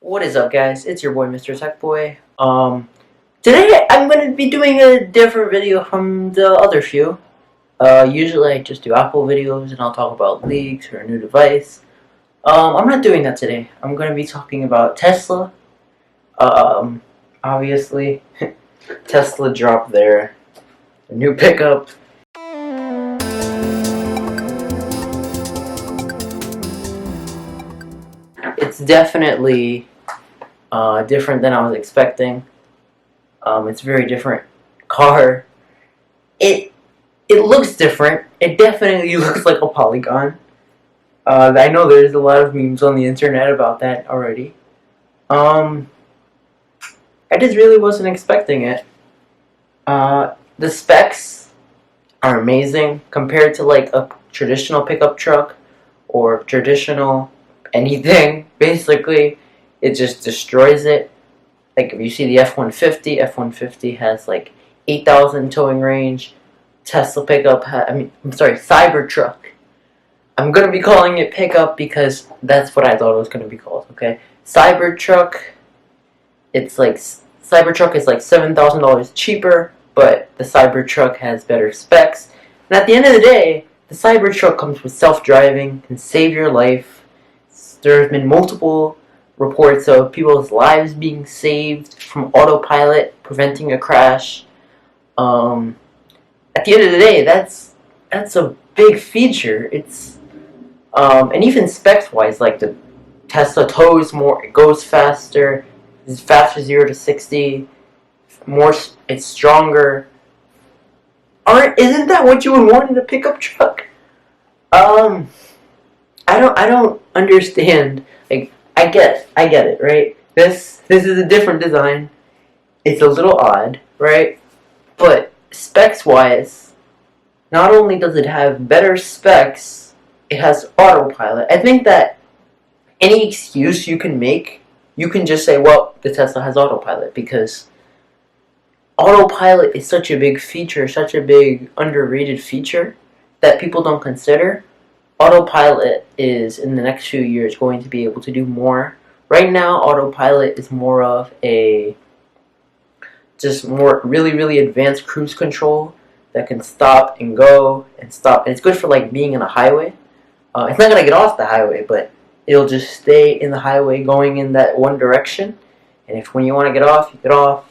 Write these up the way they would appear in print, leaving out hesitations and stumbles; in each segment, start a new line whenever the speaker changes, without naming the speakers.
What is up, guys? It's your boy, Mr. Tech Boy. Today I'm going to be doing a different video from the other few. Usually I just do Apple videos and I'll talk about leaks or a new device. I'm not doing that today. I'm going to be talking about Tesla. Obviously, Tesla dropped their new pickup. It's definitely different than I was expecting. It's a very different car. It looks different. It definitely looks like a polygon. I know there's a lot of memes on the internet about that already. I just really wasn't expecting it. The specs are amazing compared to like a traditional pickup truck or traditional anything. Basically, it just destroys it. Like if you see the F-150, F-150 has like 8,000 towing range. Tesla pickup, Cybertruck. I'm gonna be calling it pickup because that's what I thought it was gonna be called. Okay, Cybertruck. Cybertruck is like $7,000 cheaper, but the Cybertruck has better specs. And at the end of the day, the Cybertruck comes with self-driving, can save your life. There's been multiple reports of people's lives being saved from autopilot, preventing a crash. At the end of the day, that's a big feature. It's and even specs wise, like the Tesla tows more, it goes faster, it's faster 0 to 60, it's stronger. Isn't that what you would want in a pickup truck? I don't understand. Like I get it, right? This is a different design. It's a little odd, right? But specs wise, not only does it have better specs, it has autopilot. I think that any excuse you can make, you can just say, well, the Tesla has autopilot, because autopilot is such a big feature, such a big underrated feature that people don't consider. Autopilot is, in the next few years, going to be able to do more. Right now, autopilot is more of a really advanced cruise control that can stop and go and stop. And it's good for like being in a highway. It's not going to get off the highway, but it'll just stay in the highway going in that one direction. And if when you want to get off, you get off.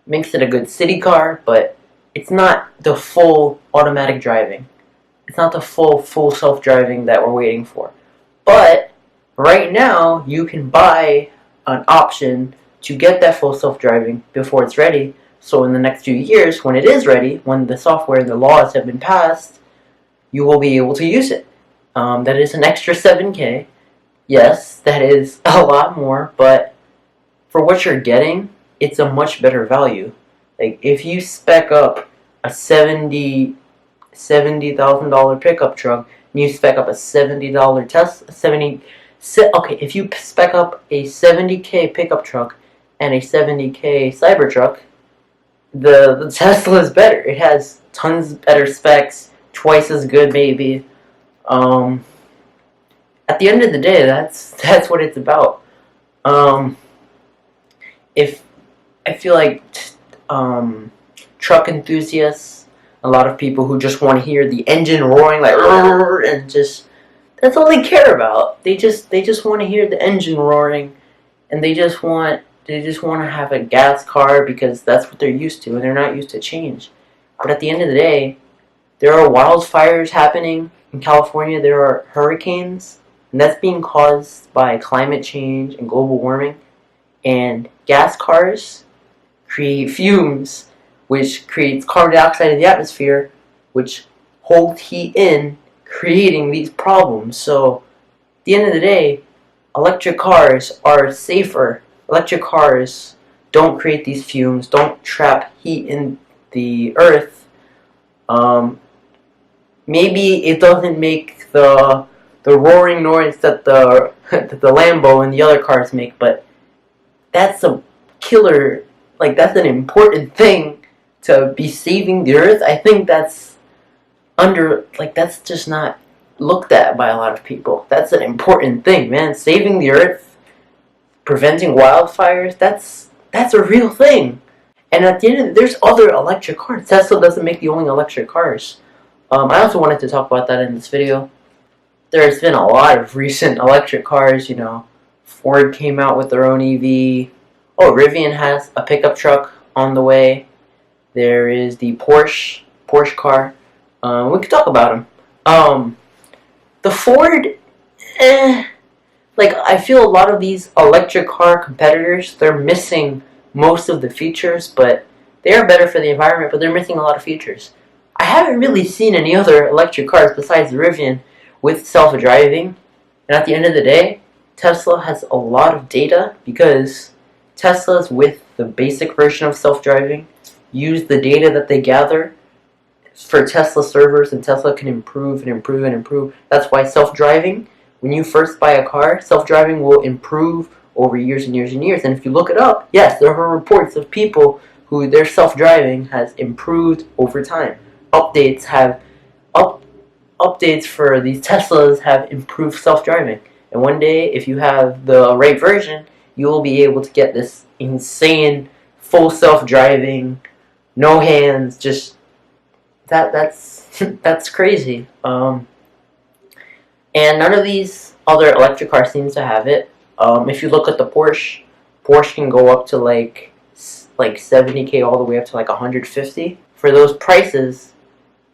Makes it a good city car, but it's not the full automatic driving. It's not the full self-driving that we're waiting for. But right now, you can buy an option to get that full self-driving before it's ready. So in the next few years, when it is ready, when the software and the laws have been passed, you will be able to use it. That is an extra $7,000. Yes, that is a lot more, but for what you're getting, it's a much better value. Like if you spec up a $70,000 pickup truck, and you spec up a $70 Tesla, if you spec up a $70,000 pickup truck and a $70,000 Cybertruck, the Tesla is better. It has tons better specs, twice as good maybe. At the end of the day, that's what it's about. If I feel like truck enthusiasts, a lot of people who just want to hear the engine roaring like and just that's all they care about. They just want to hear the engine roaring, and they just want to have a gas car because that's what they're used to, and they're not used to change. But at the end of the day, there are wildfires happening in California. There are hurricanes, and that's being caused by climate change and global warming. And gas cars create fumes, which creates carbon dioxide in the atmosphere, which holds heat in, creating these problems. So, at the end of the day, electric cars are safer. Electric cars don't create these fumes, don't trap heat in the earth. Maybe it doesn't make the roaring noise that the Lambo and the other cars make, but that's a killer. Like that's an important thing to be saving the earth. I think that's that's just not looked at by a lot of people. That's an important thing, man. Saving the earth preventing wildfires, that's a real thing. And at the end of it, there's other electric cars. Tesla doesn't make the only electric cars. I also wanted to talk about that in this video. There's been a lot of recent electric cars, you know. Ford came out with their own EV. Oh, Rivian has a pickup truck on the way. There is the Porsche car. We could talk about them. The Ford, like, I feel a lot of these electric car competitors, they're missing most of the features, but they are better for the environment, but they're missing a lot of features. I haven't really seen any other electric cars besides the Rivian with self-driving, and at the end of the day, Tesla has a lot of data because Teslas with the basic version of self-driving use the data that they gather for Tesla servers, and Tesla can improve and improve and improve. That's why self-driving, when you first buy a car, self-driving will improve over years and years and years. And if you look it up, yes, there are reports of people who their self-driving has improved over time. Updates for these Teslas have improved self-driving. And one day, if you have the right version, you will be able to get this insane full self-driving, no hands, just that's crazy. And none of these other electric cars seems to have it. If you look at the Porsche can go up to like 70K all the way up to like 150. For those prices,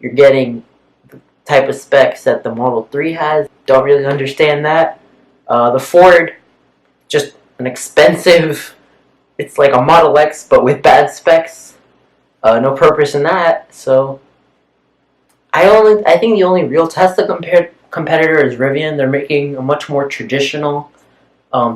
you're getting the type of specs that the Model 3 has. Don't really understand that. The Ford, just an expensive, it's like a Model X but with bad specs. No purpose in that. So I think the only real Tesla competitor is Rivian. They're making a much more traditional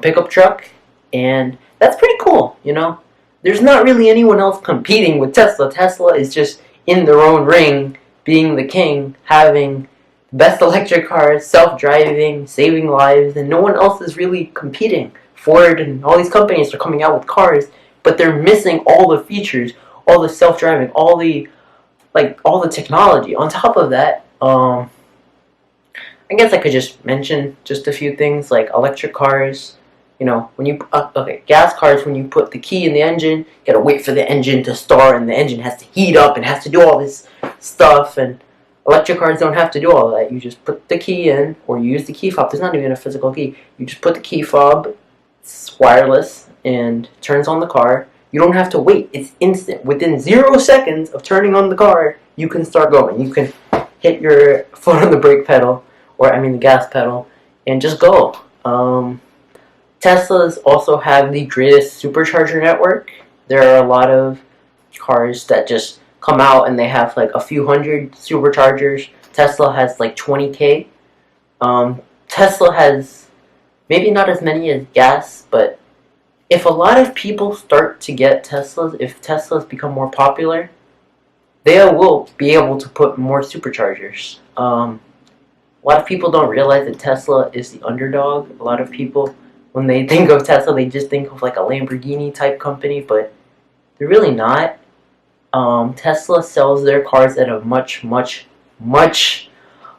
pickup truck, and that's pretty cool, you know. There's not really anyone else competing with Tesla. Tesla is just in their own ring, being the king, having the best electric cars, self-driving, saving lives, and no one else is really competing. Ford and all these companies are coming out with cars, but they're missing all the features, all the self-driving, all the technology. On top of that, I guess I could just mention just a few things like electric cars. You know, when you gas cars, when you put the key in the engine, you gotta wait for the engine to start, and the engine has to heat up and has to do all this stuff. And electric cars don't have to do all that. You just put the key in, or you use the key fob. There's not even a physical key. You just put the key fob. It's wireless and turns on the car. You don't have to wait. It's instant. Within 0 seconds of turning on the car, you can start going. You can hit your foot on the brake pedal, or the gas pedal, and just go. Teslas also have the greatest supercharger network. There are a lot of cars that just come out and they have like a few hundred superchargers. Tesla has like 20K. Tesla has maybe not as many as gas, but if a lot of people start to get Teslas, if Teslas become more popular, they will be able to put more superchargers. A lot of people don't realize that Tesla is the underdog. A lot of people, when they think of Tesla, they just think of like a Lamborghini type company, but they're really not. Tesla sells their cars at a much, much, much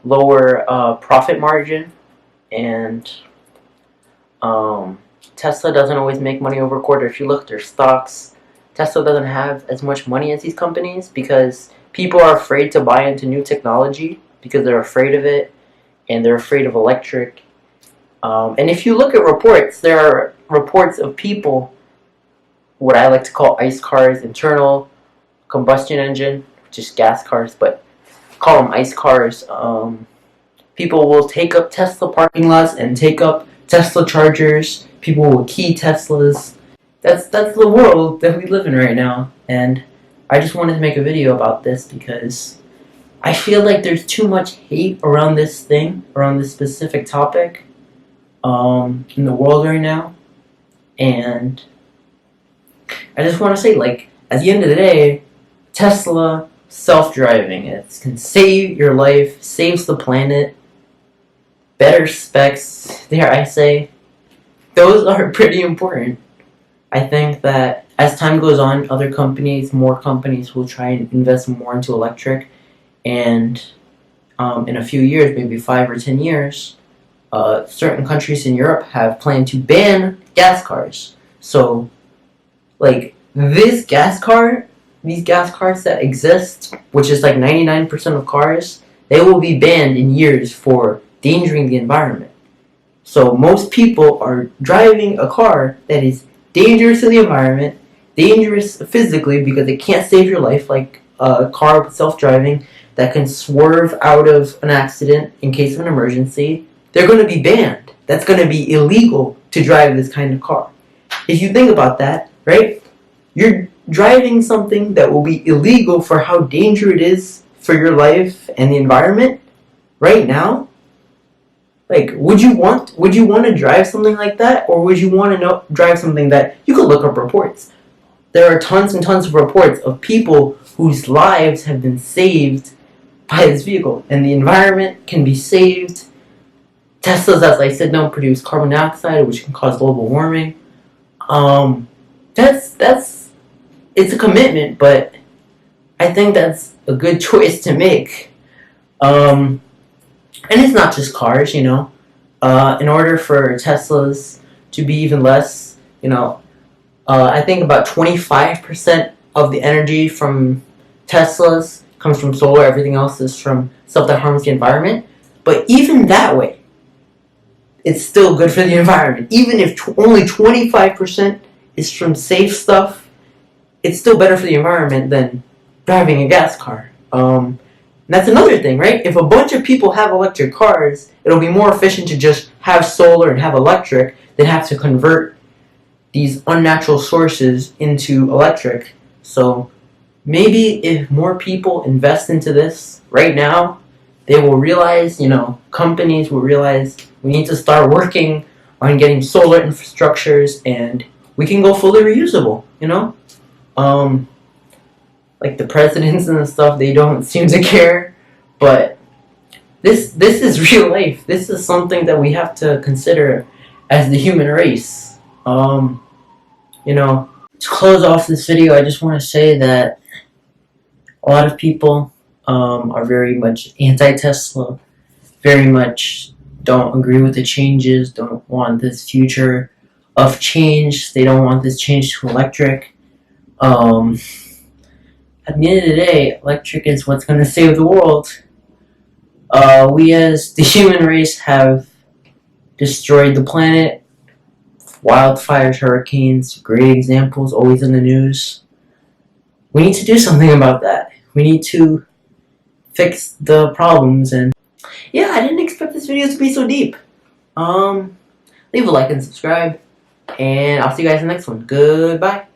lower profit margin, and Tesla doesn't always make money over a quarter. If you look at their stocks, Tesla doesn't have as much money as these companies because people are afraid to buy into new technology because they're afraid of it, and they're afraid of electric. And if you look at reports, there are reports of people, what I like to call ICE cars, internal combustion engine, just gas cars, but call them ICE cars. People will take up Tesla parking lots and take up Tesla chargers. People will key Teslas. That's the world that we live in right now. And I just wanted to make a video about this because I feel like there's too much hate around this thing, around this specific topic in the world right now. And I just want to say, like, at the end of the day, Tesla, self-driving, it can save your life, saves the planet, better specs, dare I say. Those are pretty important. I think that as time goes on, more companies will try and invest more into electric, and in a few years, maybe 5 or 10 years, certain countries in Europe have planned to ban gas cars. So, like, these gas cars that exist, which is like 99% of cars, they will be banned in years for endangering the environment. So most people are driving a car that is dangerous to the environment, dangerous physically because it can't save your life, like a car with self-driving that can swerve out of an accident in case of an emergency. They're going to be banned. That's going to be illegal to drive this kind of car. If you think about that, right? You're driving something that will be illegal for how dangerous it is for your life and the environment right now. Like, would you want to drive something like that, or would you want to drive something that you could look up reports? There are tons and tons of reports of people whose lives have been saved by this vehicle, and the environment can be saved. Teslas, as I said, don't produce carbon dioxide, which can cause global warming. It's a commitment, but I think that's a good choice to make. And it's not just cars, in order for Teslas to be even less, I think about 25% of the energy from Teslas comes from solar. Everything else is from stuff that harms the environment. But even that way, it's still good for the environment. Even if only 25% is from safe stuff, it's still better for the environment than driving a gas car. That's another thing, right? If a bunch of people have electric cars, it'll be more efficient to just have solar and have electric than have to convert these unnatural sources into electric. So maybe if more people invest into this right now, they will realize, companies will realize we need to start working on getting solar infrastructures and we can go fully reusable, like the presidents and stuff, they don't seem to care, but this is real life. This is something that we have to consider as the human race. To close off this video, I just want to say that a lot of people are very much anti-Tesla, very much don't agree with the changes, don't want this future of change, they don't want this change to electric. At the end of the day, electric is what's going to save the world. We as the human race have destroyed the planet. Wildfires, hurricanes, great examples, always in the news. We need to do something about that. We need to fix the problems. And yeah, I didn't expect this video to be so deep. Leave a like and subscribe. And I'll see you guys in the next one. Goodbye.